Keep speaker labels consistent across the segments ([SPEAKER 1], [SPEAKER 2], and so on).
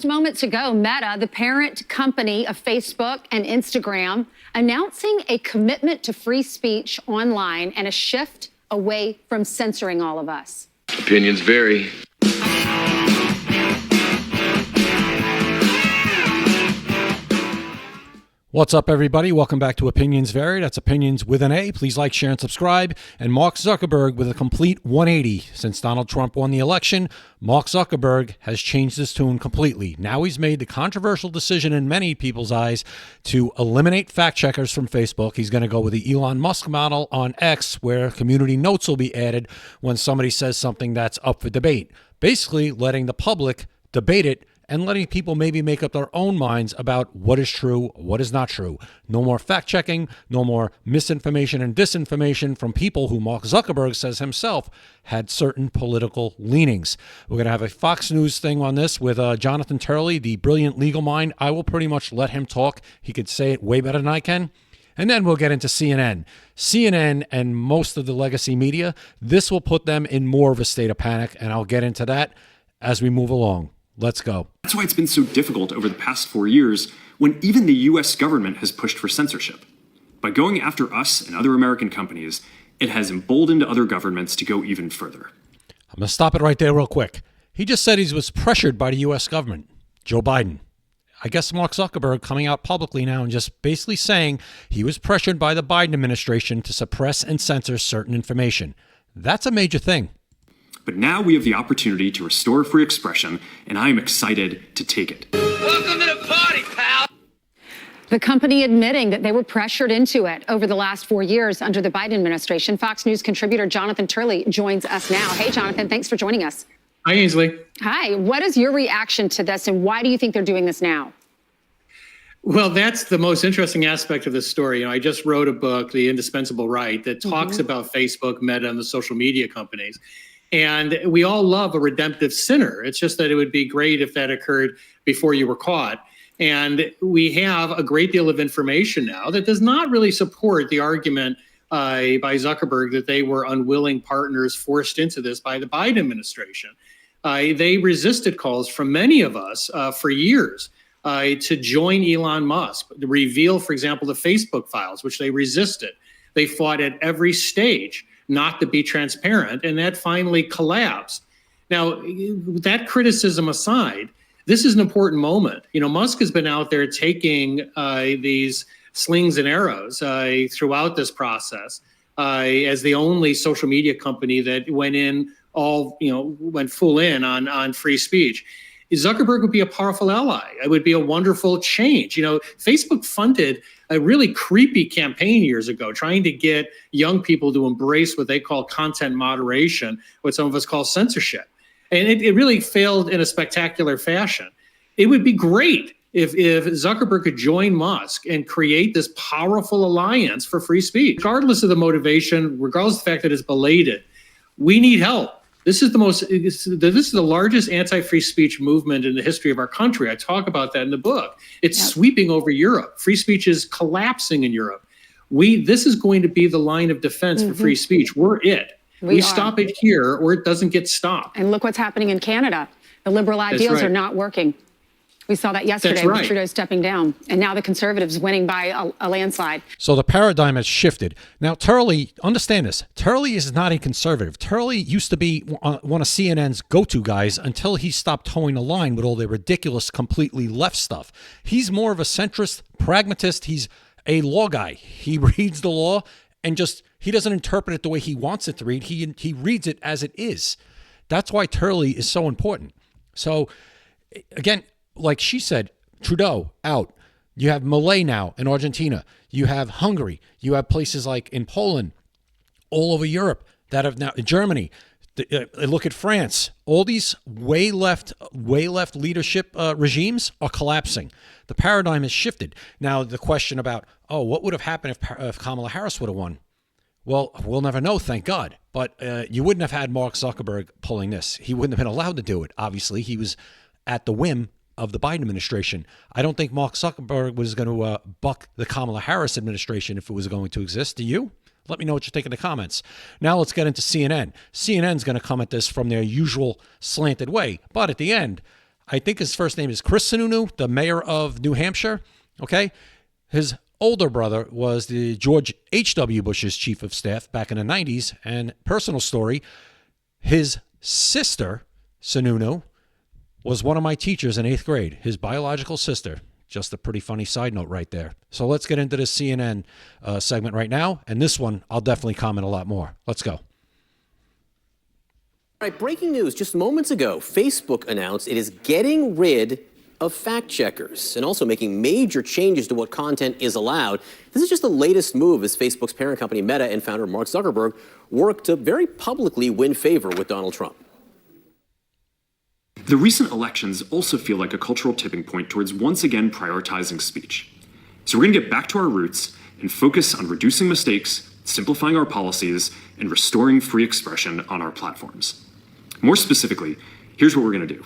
[SPEAKER 1] Just moments ago, Meta, the parent company of Facebook and Instagram, announcing a commitment to free speech online and a shift away from censoring all of us.
[SPEAKER 2] Opinions vary.
[SPEAKER 3] What's up, everybody? Welcome back to Opinions Vary. That's Opinions with an A. Please like, share, and subscribe. And Mark Zuckerberg with a complete 180. Since Donald Trump won the election, Mark Zuckerberg has changed his tune completely. Now he's made the controversial decision in many people's eyes to eliminate fact checkers from Facebook. He's going to go with the Elon Musk model on X, where community notes will be added when somebody says something that's up for debate. Basically, letting the public debate it and letting people maybe make up their own minds about what is true, what is not true. No more fact-checking, no more misinformation and disinformation from people who Mark Zuckerberg says himself had certain political leanings. We're going to have a Fox News thing on this with Jonathan Turley, the brilliant legal mind. I will pretty much let him talk. He could say it way better than I can. And then we'll get into CNN. CNN and most of the legacy media, this will put them in more of a state of panic, and I'll get into that as we move along. Let's go.
[SPEAKER 4] That's why it's been so difficult over the past 4 years when even the US government has pushed for censorship. By going after us and other American companies, it has emboldened other governments to go even further.
[SPEAKER 3] I'm going to stop it right there real quick. He just said he was pressured by the US government, Joe Biden. I guess Mark Zuckerberg coming out publicly now and just basically saying he was pressured by the Biden administration to suppress and censor certain information. That's a major thing.
[SPEAKER 4] But now we have the opportunity to restore free expression, and I am excited to take it.
[SPEAKER 5] Welcome to the party, pal!
[SPEAKER 1] The company admitting that they were pressured into it over the last 4 years under the Biden administration. Fox News contributor Jonathan Turley joins us now. Hey, Jonathan, thanks for joining us.
[SPEAKER 6] Hi, Ainsley.
[SPEAKER 1] Hi. What is your reaction to this, and why do you think they're doing this now?
[SPEAKER 6] Well, that's the most interesting aspect of this story. I just wrote a book, The Indispensable Right, that talks about Facebook, Meta, and the social media companies. And we all love a redemptive sinner. It's just that it would be great if that occurred before you were caught. And we have a great deal of information now that does not really support the argument by Zuckerberg that they were unwilling partners forced into this by the Biden administration. They resisted calls from many of us for years to join Elon Musk, to reveal, for example, the Facebook files, which they resisted. They fought at every stage not to be transparent, and that finally collapsed. Now, that criticism aside, this is an important moment. Musk has been out there taking these slings and arrows throughout this process as the only social media company that went full in on free speech. Zuckerberg would be a powerful ally. It would be a wonderful change. Facebook funded a really creepy campaign years ago, trying to get young people to embrace what they call content moderation, what some of us call censorship. And it really failed in a spectacular fashion. It would be great if Zuckerberg could join Musk and create this powerful alliance for free speech. Regardless of the motivation, regardless of the fact that it's belated, we need help. This is the largest anti-free speech movement in the history of our country. I talk about that in the book. It's sweeping over Europe. Free speech is collapsing in Europe. This is going to be the line of defense for free speech. We're it. We stop it here or it doesn't get stopped.
[SPEAKER 1] And look what's happening in Canada. The liberal ideals are not working. We saw that yesterday with Trudeau stepping down, and now the Conservatives winning by a landslide.
[SPEAKER 3] So the paradigm has shifted. Now, Turley, understand this. Turley is not a conservative. Turley used to be one of CNN's go-to guys until he stopped towing the line with all the ridiculous, completely left stuff. He's more of a centrist, pragmatist. He's a law guy. He reads the law and he doesn't interpret it the way he wants it to read. He reads it as it is. That's why Turley is so important. So, again, like she said, Trudeau out. You have Malay now in Argentina. You have Hungary. You have places like in Poland, all over Europe that have now Germany. Look at France. All these way left leadership regimes are collapsing. The paradigm has shifted. Now the question about what would have happened if Kamala Harris would have won? Well, we'll never know, thank God. But you wouldn't have had Mark Zuckerberg pulling this. He wouldn't have been allowed to do it. Obviously, he was at the whim of the Biden administration. I don't think Mark Zuckerberg was going to buck the Kamala Harris administration if it was going to exist. Do you? Let me know what you think in the comments. Now let's get into CNN. CNN's going to come at this from their usual slanted way. But at the end, I think his first name is Chris Sununu, the mayor of New Hampshire. Okay. His older brother was the George H.W. Bush's chief of staff back in the 90s. And personal story, his sister, Sununu, was one of my teachers in 8th grade, his biological sister. Just a pretty funny side note right there. So let's get into the CNN segment right now. And this one, I'll definitely comment a lot more. Let's go.
[SPEAKER 2] All right, breaking news just moments ago. Facebook announced it is getting rid of fact checkers and also making major changes to what content is allowed. This is just the latest move as Facebook's parent company Meta and founder Mark Zuckerberg work to very publicly win favor with Donald Trump.
[SPEAKER 4] The recent elections also feel like a cultural tipping point towards once again prioritizing speech. So we're going to get back to our roots and focus on reducing mistakes, simplifying our policies, and restoring free expression on our platforms. More specifically, here's what we're going to do.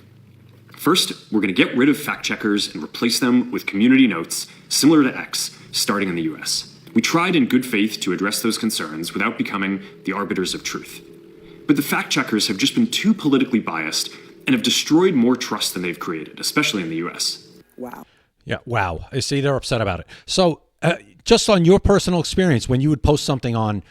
[SPEAKER 4] First, we're going to get rid of fact checkers and replace them with community notes similar to X, starting in the US. We tried in good faith to address those concerns without becoming the arbiters of truth. But the fact checkers have just been too politically biased and have destroyed more trust than they've created, especially in the US.
[SPEAKER 2] Wow.
[SPEAKER 3] Yeah, wow. I see they're upset about it. So just on your personal experience, when you would post something on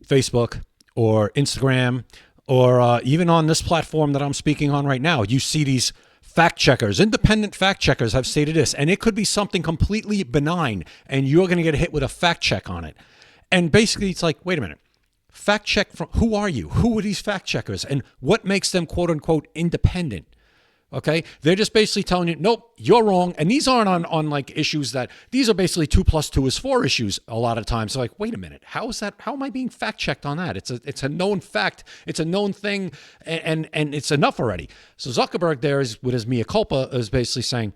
[SPEAKER 3] Facebook or Instagram or even on this platform that I'm speaking on right now, you see these fact checkers, independent fact checkers have stated this, and it could be something completely benign, and you're going to get hit with a fact check on it. And basically, it's like, wait a minute. Fact check from who are you? Who are these fact checkers? And what makes them quote unquote independent? Okay. They're just basically telling you, nope, you're wrong. And these aren't on like issues that these are basically 2 + 2 is 4 issues a lot of times. So like, wait a minute, how is that? How am I being fact checked on that? It's a known fact. It's a known thing. And it's enough already. So Zuckerberg there is with his mea culpa is basically saying,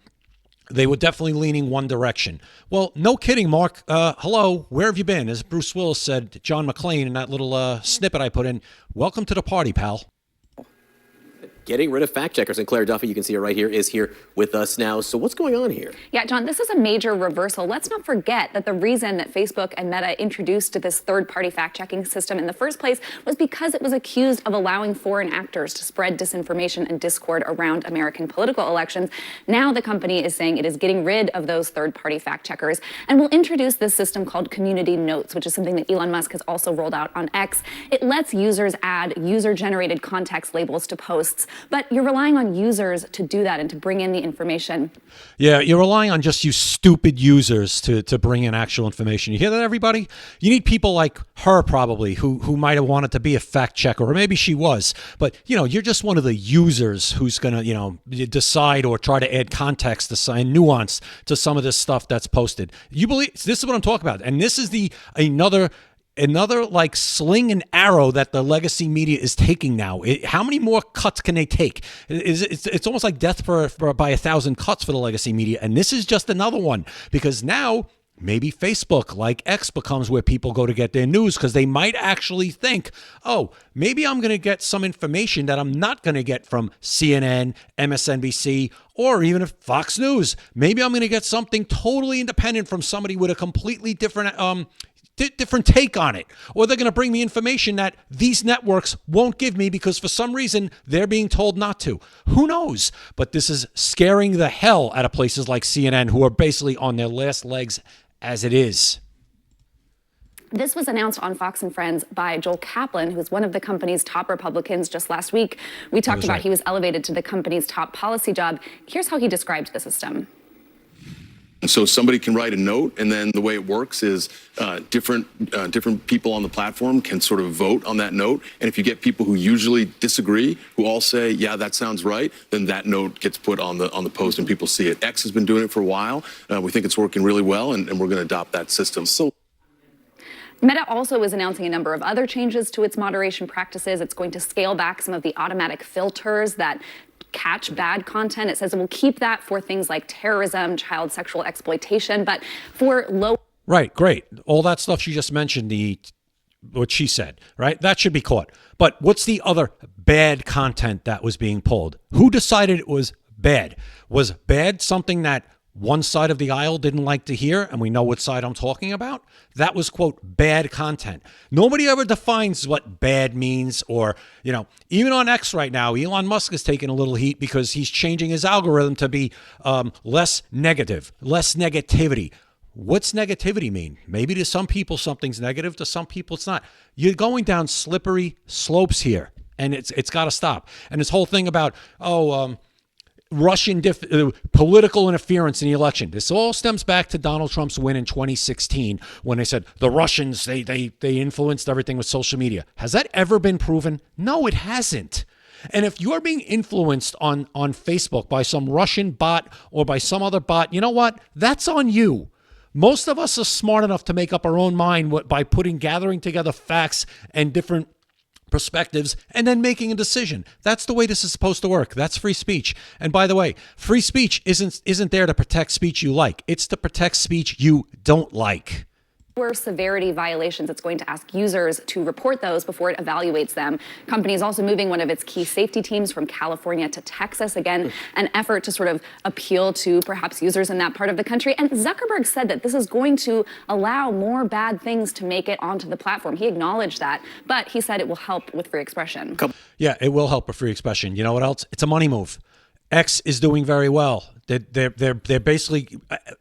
[SPEAKER 3] they were definitely leaning one direction. Well, no kidding, Mark. Hello, where have you been? As Bruce Willis said to John McClane in that little snippet I put in, welcome to the party, pal.
[SPEAKER 2] Getting rid of fact checkers. And Clare Duffy, you can see her right here, is here with us now. So what's going on here?
[SPEAKER 7] Yeah, John, this is a major reversal. Let's not forget that the reason that Facebook and Meta introduced this third-party fact-checking system in the first place was because it was accused of allowing foreign actors to spread disinformation and discord around American political elections. Now the company is saying it is getting rid of those third-party fact-checkers and will introduce this system called Community Notes, which is something that Elon Musk has also rolled out on X. It lets users add user-generated context labels to posts, but you're relying on users to do that and to bring in the information.
[SPEAKER 3] Yeah, you're relying on just you stupid users to bring in actual information. You hear that, everybody? You need people like her probably who might have wanted to be a fact checker, or maybe she was. But, you're just one of the users who's going to, decide or try to add context and nuance to some of this stuff that's posted. You believe this is what I'm talking about. And this is another like sling and arrow that the legacy media is taking now. How many more cuts can they take? It's almost like death by 1,000 cuts for the legacy media. And this is just another one, because now maybe Facebook, like X, becomes where people go to get their news, because they might actually think, oh, maybe I'm going to get some information that I'm not going to get from CNN, MSNBC, or even Fox News. Maybe I'm going to get something totally independent from somebody with a completely different take on it. Or they're going to bring me information that these networks won't give me because for some reason they're being told not to. Who knows? But this is scaring the hell out of places like CNN, who are basically on their last legs as it is.
[SPEAKER 7] This was announced on Fox and Friends by Joel Kaplan, who's one of the company's top Republicans just last week. We talked about he was elevated to the company's top policy job. Here's how he described the system.
[SPEAKER 8] So somebody can write a note, and then the way it works is different people on the platform can sort of vote on that note. And if you get people who usually disagree, who all say, yeah, that sounds right, then that note gets put on the post and people see it. X has been doing it for a while. We think it's working really well, and we're going to adopt that system. So
[SPEAKER 7] Meta also is announcing a number of other changes to its moderation practices. It's going to scale back some of the automatic filters that catch bad content. It says it will keep that for things like terrorism, child sexual exploitation, but for low.
[SPEAKER 3] Right, great. All that stuff she just mentioned, what she said, right? That should be caught. But what's the other bad content that was being pulled? Who decided it was bad? Was bad something that one side of the aisle didn't like to hear, and we know what side I'm talking about, that was, quote, bad content. Nobody ever defines what bad means, or, even on X right now, Elon Musk is taking a little heat because he's changing his algorithm to be less negative, less negativity. What's negativity mean? Maybe to some people something's negative, to some people it's not. You're going down slippery slopes here, and it's got to stop. And this whole thing about, Russian political interference in the election. This all stems back to Donald Trump's win in 2016 when they said the Russians, they influenced everything with social media. Has that ever been proven? No, it hasn't. And if you're being influenced on Facebook by some Russian bot or by some other bot, you know what? That's on you. Most of us are smart enough to make up our own mind by gathering together facts and different perspectives and then making a decision. That's the way this is supposed to work. That's free speech. And by the way, free speech isn't there to protect speech you like. It's to protect speech you don't like.
[SPEAKER 7] Severity violations. It's going to ask users to report those before it evaluates them. Company is also moving one of its key safety teams from California to Texas. Again, an effort to sort of appeal to perhaps users in that part of the country. And Zuckerberg said that this is going to allow more bad things to make it onto the platform. He acknowledged that, but he said it will help with free expression.
[SPEAKER 3] Yeah, it will help with free expression. You know what else? It's a money move. X is doing very well. They're basically,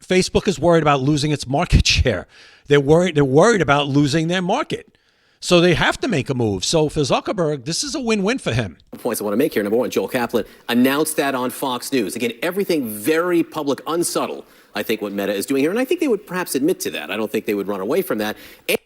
[SPEAKER 3] Facebook is worried about losing its market share. They're worried about losing their market. So they have to make a move. So for Zuckerberg, this is a win-win for him.
[SPEAKER 2] Points I want to make here. Number one, Joel Kaplan announced that on Fox News. Again, everything very public, unsubtle, I think, what Meta is doing here. And I think they would perhaps admit to that. I don't think they would run away from that.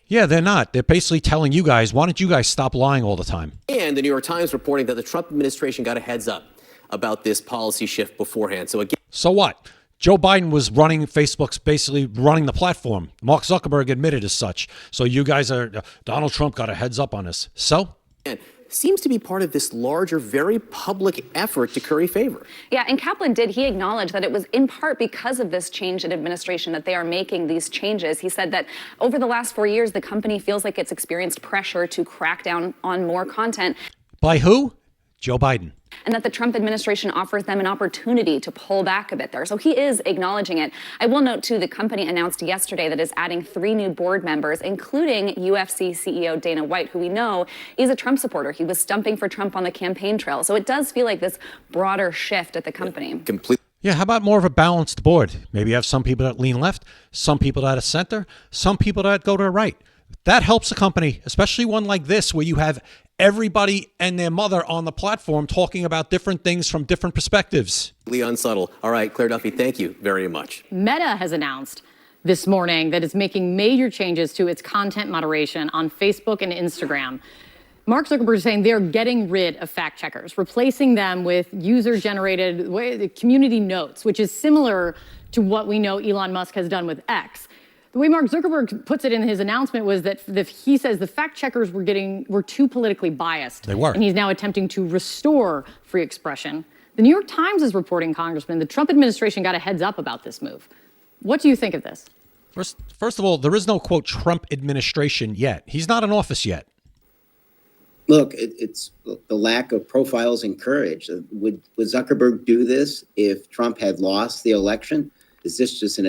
[SPEAKER 3] Yeah, they're not. They're basically telling you guys, why don't you guys stop lying all the time?
[SPEAKER 2] And the New York Times reporting that the Trump administration got a heads up about this policy shift beforehand. So again,
[SPEAKER 3] so what? Joe Biden was running Facebook's basically running the platform. Mark Zuckerberg admitted as such. So you guys Donald Trump got a heads up on this. So?
[SPEAKER 2] Seems to be part of this larger, very public effort to curry favor.
[SPEAKER 7] Yeah, and Kaplan he acknowledge that it was in part because of this change in administration that they are making these changes. He said that over the last 4 years, the company feels like it's experienced pressure to crack down on more content.
[SPEAKER 3] By who? Joe Biden.
[SPEAKER 7] And that the Trump administration offers them an opportunity to pull back a bit there. So he is acknowledging it. I will note, too, the company announced yesterday that is adding 3 new board members, including UFC CEO Dana White, who we know is a Trump supporter. He was stumping for Trump on the campaign trail. So it does feel like this broader shift at the company.
[SPEAKER 3] Yeah, how about more of a balanced board? Maybe you have some people that lean left, some people that are center, some people that go to the right. That helps a company, especially one like this, where you have everybody and their mother on the platform talking about different things from different perspectives.
[SPEAKER 2] Unsubtle. All right, Clare Duffy, thank you very much.
[SPEAKER 9] Meta has announced this morning that it's making major changes to its content moderation on Facebook and Instagram. Mark Zuckerberg is saying they're getting rid of fact checkers, replacing them with user-generated community notes, which is similar to what we know Elon Musk has done with X. The way Mark Zuckerberg puts it in his announcement was that he says the fact checkers were too politically biased.
[SPEAKER 3] They were.
[SPEAKER 9] And he's now attempting to restore free expression. The New York Times is reporting, Congressman, the Trump administration got a heads up about this move. What do you think of this?
[SPEAKER 3] First of all, there is no, quote, Trump administration yet. He's not in office yet.
[SPEAKER 10] Look, it's the lack of profiles and courage. Would Zuckerberg do this if Trump had lost the election? Is this just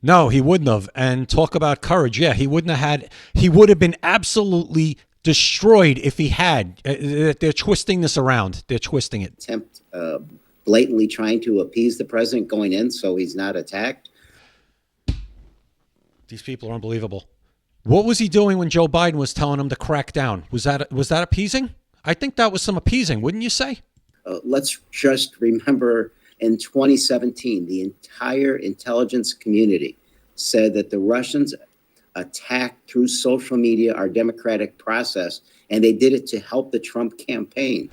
[SPEAKER 3] No, he wouldn't have. And talk about courage. Yeah, he would have been absolutely destroyed if he had. They're twisting this around. They're twisting it.
[SPEAKER 10] Attempt blatantly trying to appease the president going in so he's not attacked.
[SPEAKER 3] These people are unbelievable. What was he doing when Joe Biden was telling him to crack down? Was that appeasing? I think that was some appeasing, wouldn't you say?
[SPEAKER 10] Let's just remember in 2017, the entire intelligence community said that the Russians attacked through social media our democratic process, and they did it to help the Trump campaign.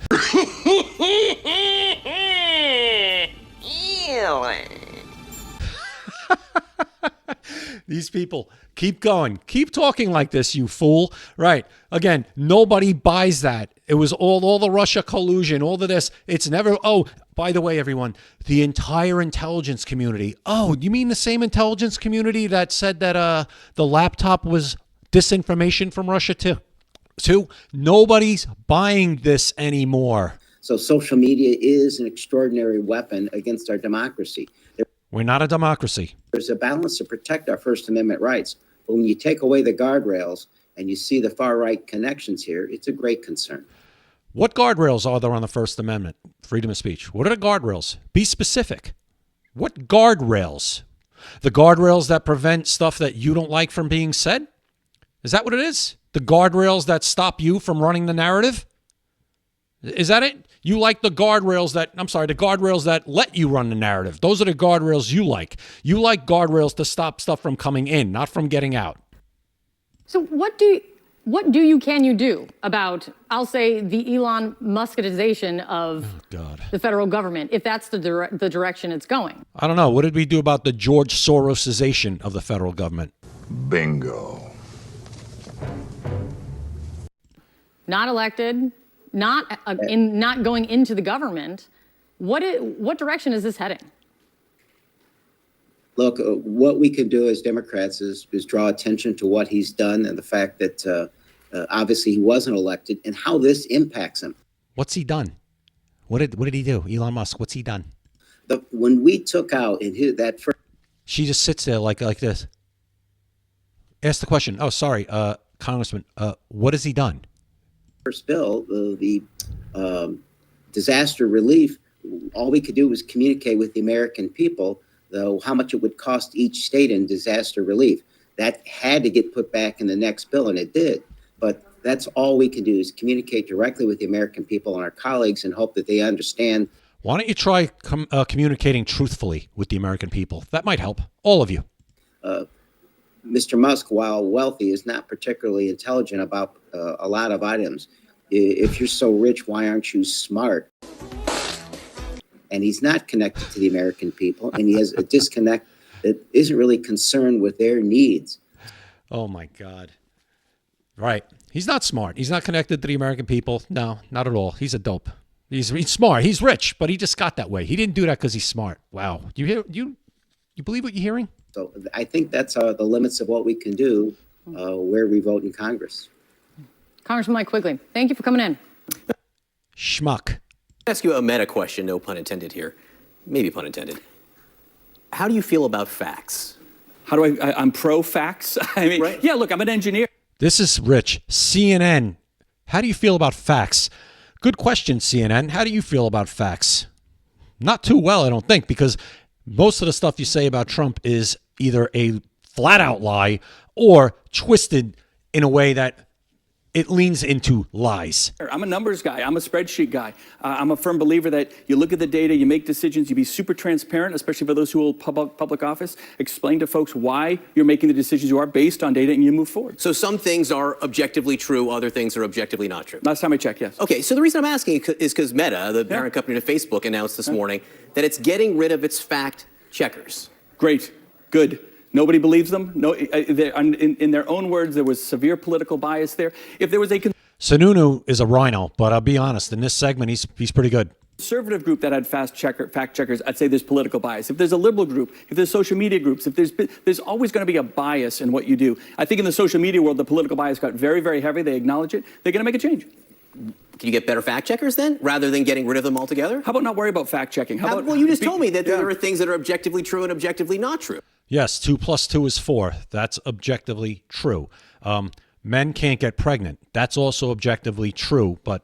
[SPEAKER 3] These people, keep going. Keep talking like this, you fool. Right. Again, nobody buys that. It was all the Russia collusion, all of this. It's never, oh, by the way, everyone, the entire intelligence community. Oh, you mean the same intelligence community that said that the laptop was disinformation from Russia too? Nobody's buying this anymore.
[SPEAKER 10] So social media is an extraordinary weapon against our democracy.
[SPEAKER 3] We're not a democracy.
[SPEAKER 10] There's a balance to protect our First Amendment rights. But when you take away the guardrails and you see the far-right connections here, it's a great concern.
[SPEAKER 3] What guardrails are there on the First Amendment? Freedom of speech. What are the guardrails? Be specific. What guardrails? The guardrails that prevent stuff that you don't like from being said? Is that what it is? The guardrails that stop you from running the narrative? Is that it? You like the guardrails the guardrails that let you run the narrative. Those are the guardrails you like. You like guardrails to stop stuff from coming in, not from getting out.
[SPEAKER 9] So what can you do about, I'll say, the Elon Muskitization of the federal government, if that's the direction it's going?
[SPEAKER 3] I don't know. What did we do about the George Sorosization of the federal government?
[SPEAKER 11] Bingo.
[SPEAKER 9] Not elected, not going into the government. What direction is this heading?
[SPEAKER 10] Look, what we can do as Democrats is draw attention to what he's done and the fact that obviously he wasn't elected and how this impacts him.
[SPEAKER 3] What's he done? What did he do? Elon Musk, what's he done?
[SPEAKER 10] When we took out that first...
[SPEAKER 3] She just sits there like this. Ask the question. Oh, sorry, Congressman, what has he done?
[SPEAKER 10] First bill, the disaster relief, all we could do was communicate with the American people how much it would cost each state in disaster relief. That had to get put back in the next bill, and it did. But that's all we can do is communicate directly with the American people and our colleagues and hope that they understand.
[SPEAKER 3] Why don't you try communicating truthfully with the American people? That might help. All of you.
[SPEAKER 10] Mr. Musk, while wealthy, is not particularly intelligent about a lot of items. If you're so rich, why aren't you smart? And he's not connected to the American people, and he has a disconnect that isn't really concerned with their needs.
[SPEAKER 3] Oh, my God. Right. He's not smart. He's not connected to the American people. No, not at all. He's a dope. He's smart. He's rich, but he just got that way. He didn't do that because he's smart. Wow. You believe what you're hearing?
[SPEAKER 10] So I think that's the limits of what we can do where we vote in Congress.
[SPEAKER 9] Congressman Mike Quigley, thank you for coming in.
[SPEAKER 3] Schmuck.
[SPEAKER 2] I'll ask you a meta question, no pun intended here. Maybe pun intended. How do you feel about facts?
[SPEAKER 12] How do I'm pro facts. I mean, right? Yeah, look, I'm an engineer.
[SPEAKER 3] This is Rich. CNN. How do you feel about facts? Good question, CNN. How do you feel about facts? Not too well, I don't think, because most of the stuff you say about Trump is either a flat out lie or twisted in a way that it leans into lies.
[SPEAKER 12] I'm a numbers guy. I'm a spreadsheet guy. I'm a firm believer that you look at the data, you make decisions, you be super transparent, especially for those who hold public office. Explain to folks why you're making the decisions you are based on data, and you move forward.
[SPEAKER 2] So some things are objectively true, other things are objectively not true.
[SPEAKER 12] Last time I checked, yes.
[SPEAKER 2] Okay, so the reason I'm asking is because Meta, the parent company to Facebook, announced this morning that it's getting rid of its fact checkers.
[SPEAKER 12] Great. Good. Nobody believes them. No, in their own words, there was severe political bias there. If there was a
[SPEAKER 3] Sununu is a rhino, but I'll be honest, in this segment, he's pretty good.
[SPEAKER 12] Conservative group that had fact checkers, I'd say there's political bias. If there's a liberal group, if there's social media groups, if there's always going to be a bias in what you do. I think in the social media world, the political bias got very, very heavy. They acknowledge it. They're going to make a change.
[SPEAKER 2] Can you get better fact checkers then, rather than getting rid of them altogether?
[SPEAKER 12] How about not worry about fact checking?
[SPEAKER 2] Well, you just told me that there are things that are objectively true and objectively not true.
[SPEAKER 3] Yes, 2 + 2 is 4. That's objectively true. Men can't get pregnant. That's also objectively true, but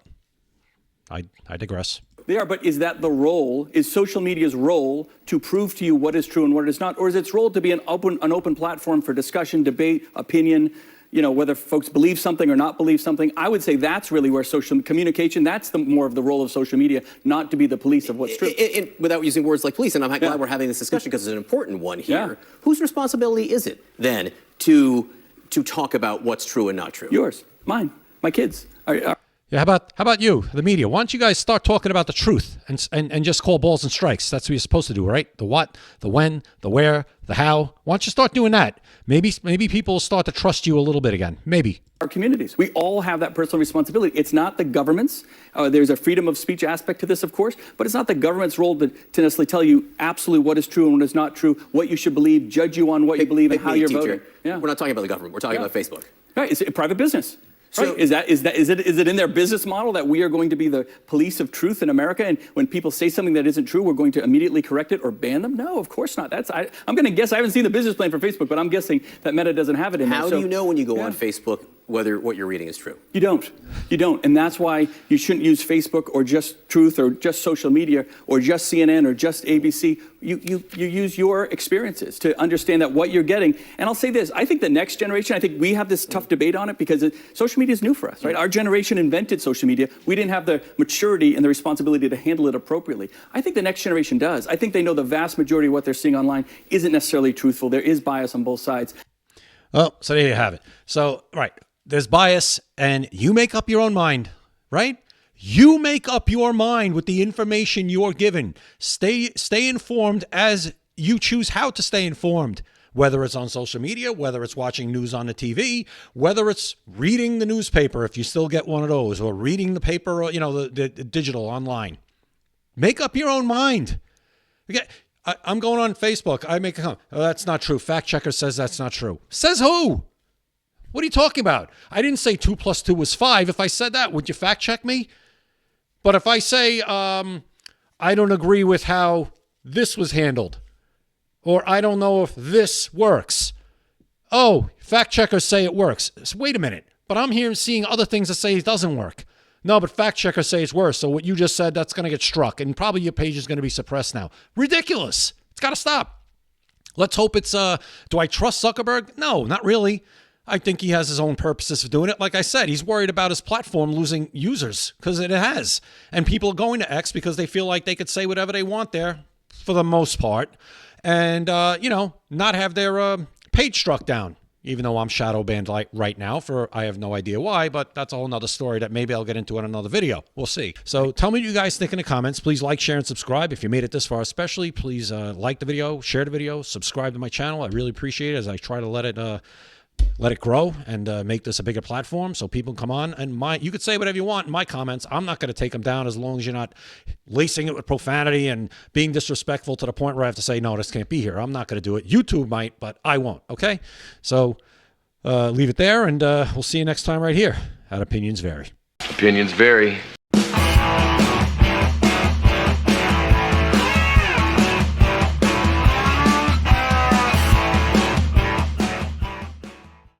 [SPEAKER 3] I digress.
[SPEAKER 12] They are, but is that the role? Is social media's role to prove to you what is true and what is not? Or is its role to be an open platform for discussion, debate, opinion, whether folks believe something or not believe something? I would say that's really where social communication, that's more of the role of social media, not to be the police of what's true.
[SPEAKER 2] Without using words like police, and I'm glad we're having this discussion because it's an important one here. Yeah. Whose responsibility is it then to talk about what's true and not true?
[SPEAKER 12] Yours, mine, my kids.
[SPEAKER 3] Yeah, how about you, the media? Why don't you guys start talking about the truth and just call balls and strikes? That's what you're supposed to do, right? The what, the when, the where, the how. Why don't you start doing that? Maybe people will start to trust you a little bit again. Maybe.
[SPEAKER 12] Our communities. We all have that personal responsibility. It's not the government's. There's a freedom of speech aspect to this, of course, but it's not the government's role to necessarily tell you absolutely what is true and what is not true, what you should believe, judge you on what you believe and how you're voting.
[SPEAKER 2] Yeah. We're not talking about the government. We're talking about Facebook.
[SPEAKER 12] Right. It's a private business. Right? Is it in their business model that we are going to be the police of truth in America, and when people say something that isn't true, we're going to immediately correct it or ban them? No, of course not. I'm going to guess. I haven't seen the business plan for Facebook, but I'm guessing that Meta doesn't have it in there.
[SPEAKER 2] How do you know when you go on Facebook whether what you're reading is true?
[SPEAKER 12] You don't. You don't. And that's why you shouldn't use Facebook or just Truth or just social media or just CNN or just ABC. You use your experiences to understand that what you're getting. And I'll say this, I think the next generation, I think we have this tough debate on it because social media is new for us, right? Our generation invented social media. We didn't have the maturity and the responsibility to handle it appropriately. I think the next generation does. I think they know the vast majority of what they're seeing online isn't necessarily truthful. There is bias on both sides.
[SPEAKER 3] Oh, so there you have it. So, right, there's bias, and you make up your own mind, right? You make up your mind with the information you're given. Stay informed as you choose how to stay informed, whether it's on social media, whether it's watching news on the TV, whether it's reading the newspaper, if you still get one of those, or reading the paper, or, the digital online. Make up your own mind. Okay. I'm going on Facebook. I make a comment. Oh, that's not true. Fact checker says that's not true. Says who? What are you talking about? I didn't say 2 + 2 was 5. If I said that, would you fact check me? But if I say, I don't agree with how this was handled, or I don't know if this works. Oh, fact checkers say it works. So wait a minute. But I'm here seeing other things that say it doesn't work. No, but fact checkers say it's worse. So what you just said, that's going to get struck. And probably your page is going to be suppressed now. Ridiculous. It's got to stop. Let's hope it's, do I trust Zuckerberg? No, not really. I think he has his own purposes for doing it. Like I said, he's worried about his platform losing users because it has. And people are going to X because they feel like they could say whatever they want there for the most part. And, not have their page struck down. Even though I'm shadow banned right now I have no idea why, but that's a whole nother story that maybe I'll get into in another video. We'll see. So tell me what you guys think in the comments. Please like, share, and subscribe. If you made it this far especially, please like the video, share the video, subscribe to my channel. I really appreciate it as I try to let it grow and make this a bigger platform so people come on. And you could say whatever you want in my comments. I'm not going to take them down as long as you're not lacing it with profanity and being disrespectful to the point where I have to say, no, this can't be here. I'm not going to do it. YouTube might, but I won't. Okay? So leave it there, and we'll see you next time right here at Opinions Vary.
[SPEAKER 5] Opinions vary.